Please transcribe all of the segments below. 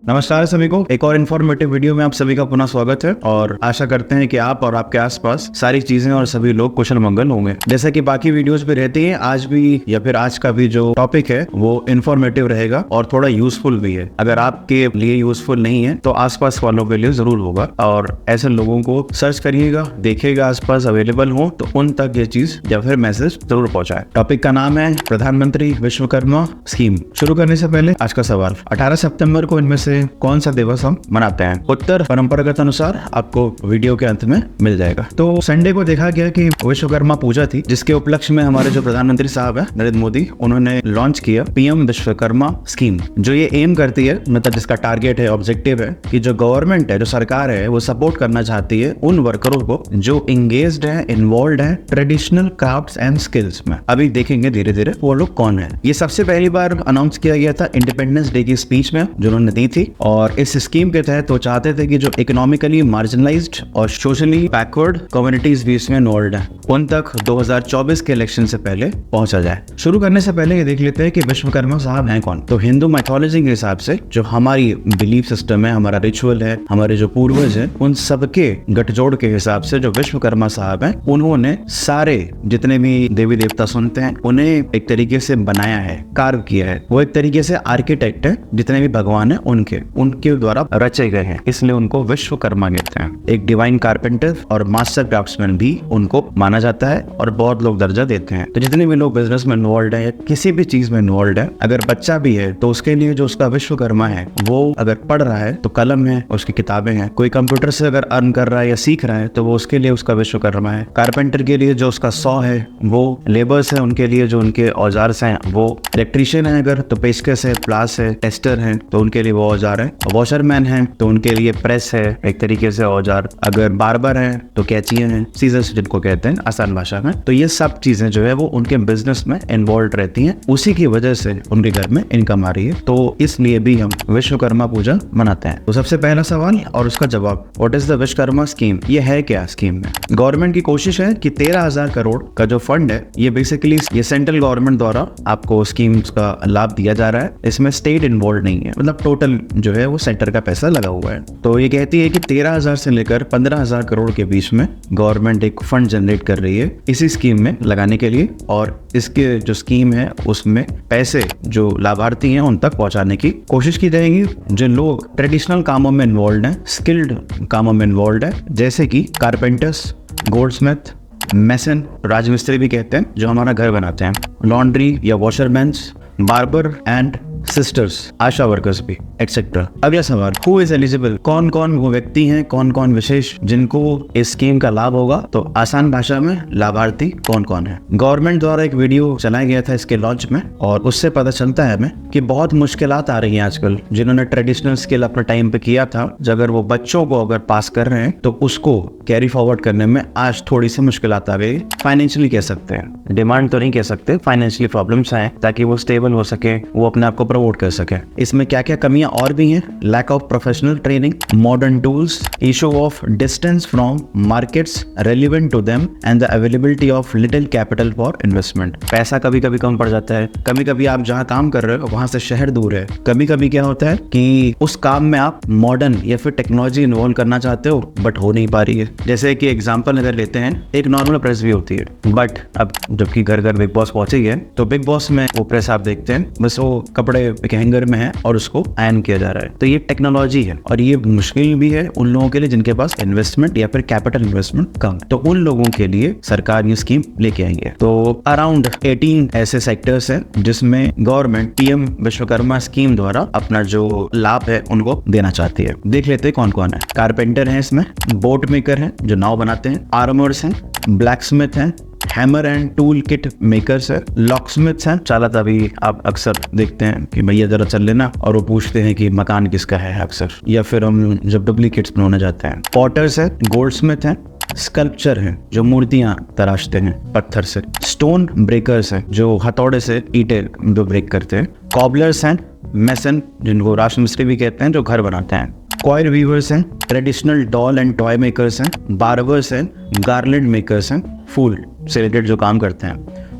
नमस्कार सभी को, एक और इन्फॉर्मेटिव वीडियो में आप सभी का पुनः स्वागत है और आशा करते हैं कि आप और आपके आसपास सारी चीजें और सभी लोग कुशल मंगल होंगे। जैसा कि बाकी वीडियोस भी रहती हैं, आज भी या फिर आज का भी जो टॉपिक है वो इन्फॉर्मेटिव रहेगा और थोड़ा यूजफुल भी है। अगर आपके लिए यूजफुल नहीं है तो आसपास वालों के लिए जरूर होगा और ऐसे लोगों को सर्च करिएगा, देखिएगा आसपास अवेलेबल हो तो उन तक ये चीज या फिर मैसेज जरूर पहुंचाए। टॉपिक का नाम है प्रधानमंत्री विश्वकर्मा स्कीम। शुरू करने से पहले आज का सवाल, 18 सितंबर को इनमें से कौन सा दिवस हम मनाते हैं? उत्तर परंपरागत अनुसार आपको वीडियो के अंत में मिल जाएगा। तो संडे को देखा गया कि विश्वकर्मा पूजा थी, जिसके उपलक्ष्य में हमारे जो प्रधानमंत्री साहब है नरेंद्र मोदी, उन्होंने लॉन्च किया पीएम विश्वकर्मा स्कीम, जो ये एम करती है, मतलब जिसका टारगेट है, ऑब्जेक्टिव है कि जो गवर्नमेंट है, जो सरकार है, वो सपोर्ट करना चाहती है उन वर्करों को जो इंगेज्ड है, इन्वॉल्व है ट्रेडिशनल क्राफ्ट्स एंड स्किल्स में। अभी देखेंगे धीरे धीरे वो लोग कौन है। ये सबसे पहली बार अनाउंस किया गया था इंडिपेंडेंस डे की स्पीच में जो उन्होंने दी थी, और इस स्कीम के तहत वो चाहते थे कि जो इकोनॉमिकली मार्जिनलाइज्ड और सोशली बैकवर्ड कम्युनिटीज भी इसमें इन्वॉल्व हैं, उन तक 2024 के इलेक्शन से पहले पहुंचा जाए। शुरू करने से पहले ये देख लेते हैं कि विश्वकर्मा साहब हैं कौन। तो हिंदू माइथोलॉजी के हिसाब से जो हमारी बिलीफ सिस्टम है, हमारा रिचुअल है, हमारे जो पूर्वज हैं, उन सबके गठजोड़ के हिसाब से जो विश्वकर्मा साहब हैं, उन्होंने सारे जितने भी देवी देवता सुनते हैं उन्हें एक तरीके से बनाया है, कार्व किया है। वो एक तरीके से आर्किटेक्ट है, जितने भी भगवान है उनके द्वारा रचे गए हैं, इसलिए उनको विश्वकर्मा कहते हैं। एक डिवाइन कारपेंटर और मास्टर क्राफ्ट्समैन भी उनको माना जाता है और बहुत लोग दर्जा देते हैं। तो जितने भी लोग बिजनेस में इन्वॉल्व है या किसी भी चीज में इन्वॉल्व है, अगर बच्चा भी है तो उसके लिए जो उसका विश्वकर्मा है, वो अगर पढ़ रहा है तो कलम है, उसकी किताबें हैं। कोई कंप्यूटर से अगर अर्न कर रहा है या सीख रहा है तो वो उसके लिए उसका विश्वकर्मा है। कारपेंटर के लिए जो उसका सॉ है, वो लेबर्स है उनके लिए जो उनके औजार हैं, वो इलेक्ट्रीशियन है अगर तो पेचकस है, प्लास है, टेस्टर है तो उनके लिए वो औजार है। वॉशरमैन है तो उनके लिए प्रेस है एक तरीके से औजार। अगर बार्बर है तो कैंचियां हैं, सीजर्स जिनको कहते हैं आसान भाषा में। तो ये सब चीजें जो है वो उनके बिजनेस में इन्वॉल्व रहती हैं, उसी की वजह से उनके घर में इनकम आ रही है, तो इसलिए भी हम विश्वकर्मा पूजा मनाते हैं। तो सबसे पहला सवाल और उसका जवाब, what is the Vishwakarma scheme? ये है क्या स्कीम में? गवर्नमेंट की कोशिश है कि 13,000 करोड़ का जो फंड है, ये बेसिकली ये सेंट्रल गवर्नमेंट द्वारा आपको स्कीम्स का लाभ दिया जा रहा है। इसमें स्टेट इन्वॉल्व नहीं है, मतलब टोटल जो है वो सेंटर का पैसा लगा हुआ है। तो ये कहती है कि 13,000 से लेकर 15,000 करोड़ के बीच में गवर्नमेंट एक फंड जनरेट कर रही है इसी स्कीम में लगाने के लिए, और इसके जो स्कीम है उसमें पैसे जो लाभार्थी हैं उन तक पहुंचाने की कोशिश की जाएगी। जो लोग ट्रेडिशनल कामों में इन्वॉल्व हैं, स्किल्ड कामों में इन्वॉल्व है, जैसे कि कारपेंटर्स, गोल्डस्मिथ, मैसन, राजमिस्त्री भी कहते हैं जो हमारा घर बनाते हैं, लॉन्ड्री या washermans, barber and sisters, ASHA workers भी एक्सेट्रा। अगला सवाल, हु इज एलिजिबल? कौन कौन वो व्यक्ति हैं, कौन कौन विशेष जिनको इस स्कीम का लाभ होगा? तो आसान भाषा में लाभार्थी कौन कौन है? गवर्नमेंट द्वारा एक वीडियो चलाया गया था इसके लॉन्च में, और उससे पता चलता है हमें कि बहुत मुश्किलात आ रही हैं आजकल। जिन्होंने ट्रेडिशनल स्किल अपने टाइम पे किया था, अगर वो बच्चों को अगर पास कर रहे हैं तो उसको कैरी फॉरवर्ड करने में आज थोड़ी सी मुश्किलात आ गई। फाइनेंशियली कह सकते हैं, डिमांड तो नहीं कह सकते, फाइनेंशियली प्रॉब्लम्स आए ताकि वो स्टेबल हो सके, वो अपने आप को प्रमोट कर सके। इसमें क्या क्या कमियां और भी हैं? Lack of professional training, modern tools, issue of distance from markets relevant to them and the availability of little capital for investment. पैसा कभी कभी कम पड़ जाता है, कभी कभी आप जहां काम कर रहे हो वहां से शहर दूर है, कभी कभी क्या होता है कि उस काम में आप मॉडर्न या फिर टेक्नोलॉजी इन्वॉल्व करना चाहते हो बट हो नहीं पा रही है। जैसे कि एग्जाम्पल अगर लेते हैं, एक नॉर्मल प्रेस भी होती है, बट अब जबकि घर घर बिग बॉस पहुंची है तो बिग बॉस में वो प्रेस आप देखते हैं बस वो कपड़े हैंगर में है और उसको आयन किया जा रहा है। तो ये टेक्नोलॉजी है और ये मुश्किल भी है उन लोगों के लिए जिनके पास इन्वेस्टमेंट या फिर कैपिटल इन्वेस्टमेंट कम। तो उन लोगों के लिए सरकार ये स्कीम लेके आएंगे। तो अराउंड 18 ऐसे सेक्टर्स हैं जिसमें गवर्नमेंट पीएम विश्वकर्मा स्कीम द्वारा अपना जो लाभ है उनको देना चाहती है। देख लेते हैं कौन कौन है। कारपेंटर है इसमें, बोट मेकर है जो नाव बनाते हैं, आर्मर्स हैं, ब्लैकस्मिथ हैं, hammer and tool kit makers है, लॉकस्मिथ्स हैं। चालत अभी आप अक्सर देखते हैं कि भैया जरा चल लेना, और वो पूछते हैं कि मकान किसका है अक्सर, या फिर हम जब डुप्लीकेट्स बनाने जाते हैं। पॉटर्स है, गोल्डस्मिथ है, स्कल्पचर है जो मूर्तियां तराशते हैं पत्थर से, स्टोन ब्रेकर्स है जो हथौड़े से ईंटें जो ब्रेक करते हैं, कॉबलर्स हैं, मैसन जिनको राजमिस्त्री भी कहते हैं जो घर बनाते हैं, कॉयर वीवर्स हैं, traditional doll and toy makers हैं, बार्बर्स हैं, गार्लैंड मेकर्स हैं, फूल से रिलेटेड जो काम करते हैं,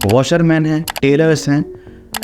वॉशरमैन हैं, टेलर्स हैं,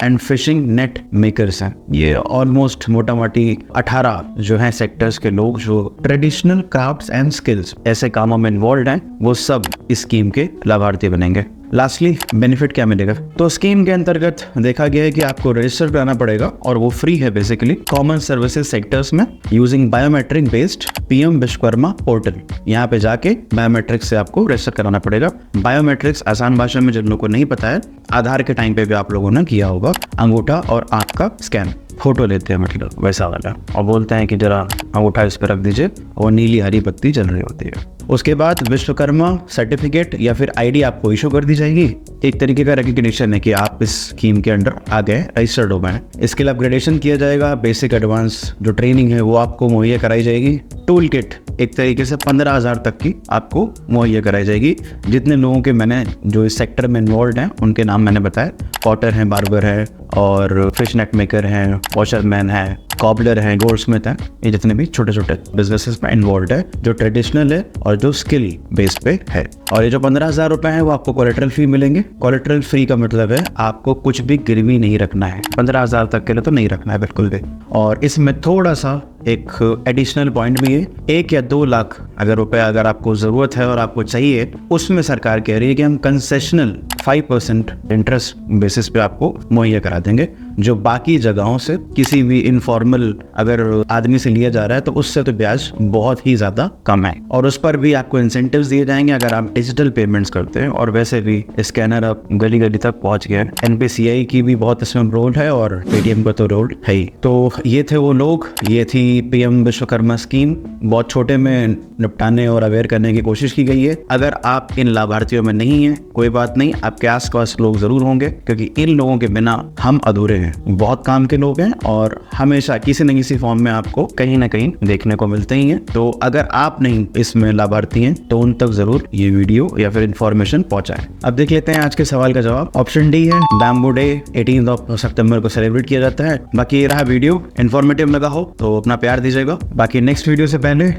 एंड फिशिंग नेट मेकर्स हैं। ये ऑलमोस्ट मोटा मोटी 18 जो हैं सेक्टर्स के लोग जो ट्रेडिशनल क्राफ्ट्स एंड स्किल्स ऐसे कामों में इन्वॉल्व हैं, वो सब इस स्कीम के लाभार्थी बनेंगे। लास्टली बेनिफिट क्या मिलेगा? तो स्कीम के अंतर्गत देखा गया है कि आपको रजिस्टर कराना पड़ेगा और वो फ्री है बेसिकली कॉमन सर्विसेज सेक्टर्स में using biometric based PM Vishwakarma portal. यहाँ पे जाके बायोमेट्रिक्स से आपको रजिस्टर कराना पड़ेगा। बायोमेट्रिक्स आसान भाषा में जिन लोगों को नहीं पता है, आधार के टाइम पे भी आप लोगों ने किया होगा, अंगूठा और आंख का स्कैन, फोटो लेते हैं मतलब वैसा वाला, और बोलते हैं कि जरा अंगूठा इस पर रख दीजिए और नीली हरी बत्ती जल रही होती है। उसके बाद विश्वकर्मा सर्टिफिकेट या फिर आईडी आपको इशू कर दी जाएगी। एक तरीके का रिकग्निशन है कि आप इस स्कीम के अंडर आ गए, रजिस्टर्ड हो गए। इसके लिए अपग्रेडेशन किया जाएगा। बेसिक एडवांस जो ट्रेनिंग है वो आपको मुहैया कराई जाएगी। टूल किट एक तरीके से 15,000 तक की आपको मुहैया कराई जाएगी। जितने लोगों के मैंने जो इस सेक्टर में इन्वॉल्व हैं उनके नाम मैंने बताया, पॉटर हैं, बार्बर है और फिश नेट मेकर हैं, वॉशरमैन है, कॉबलर है, गोल्डस्मिथ है, ये जितने भी छोटे छोटे बिजनेसेस में इन्वॉल्व है जो ट्रेडिशनल है और जो स्किल बेस पे है। और ये जो 15,000 रुपए है वो आपको कोलेटरल फ्री मिलेंगे। कोलेटरल फ्री का मतलब है आपको कुछ भी गिरवी नहीं रखना है। 15,000 तक के लिए तो नहीं रखना है बिल्कुल भी। और इसमें थोड़ा सा एक एडिशनल पॉइंट भी है, 1 या 2 लाख अगर रुपए अगर आपको जरूरत है और आपको चाहिए, उसमें सरकार कह रही है कि हम कंसेशनल 5% इंटरेस्ट बेसिस पे आपको मुहैया करा देंगे, जो बाकी जगहों से किसी भी इनफॉर्मल अगर आदमी से लिया जा रहा है तो उससे तो ब्याज बहुत ही ज्यादा कम है। और उस पर भी आपको इंसेंटिव्स दिए जाएंगे अगर आप डिजिटल पेमेंट्स करते हैं। और वैसे भी स्कैनर अब गली गली तक पहुंच गया है। NPCI की भी बहुत इसमें रोल है और पेटीएम का तो रोल है ही। तो ये थे वो लोग, ये थी पीएम विश्वकर्मा स्कीम। बहुत छोटे में निपटाने और अवेयर करने की कोशिश की गई है। अगर आप इन लाभार्थियों में नहीं हैं, कोई बात नहीं, आपके आसपास लोग जरूर होंगे, क्योंकि इन लोगों के बिना हम अधूरे हैं। बहुत काम के लोग हैं और हमेशा किसी न किसी फॉर्म में आपको कहीं ना कहीं देखने को मिलते ही हैं। तो अगर आप नहीं इसमें लाभार्थी हैं तो उन तक जरूर ये वीडियो या फिर इंफॉर्मेशन पहुंचाएं। अब देख लेते हैं आज के सवाल का जवाब। ऑप्शन डी है, बैम्बू डे 18 सितंबर को सेलिब्रेट किया जाता है। बाकी ये रहा वीडियो, इन्फॉर्मेटिव लगा हो तो अपना प्यार दीजिएगा। बाकी नेक्स्ट वीडियो से पहले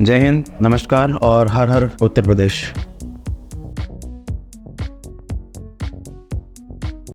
जय हिंद, नमस्कार और हर हर उत्तर प्रदेश।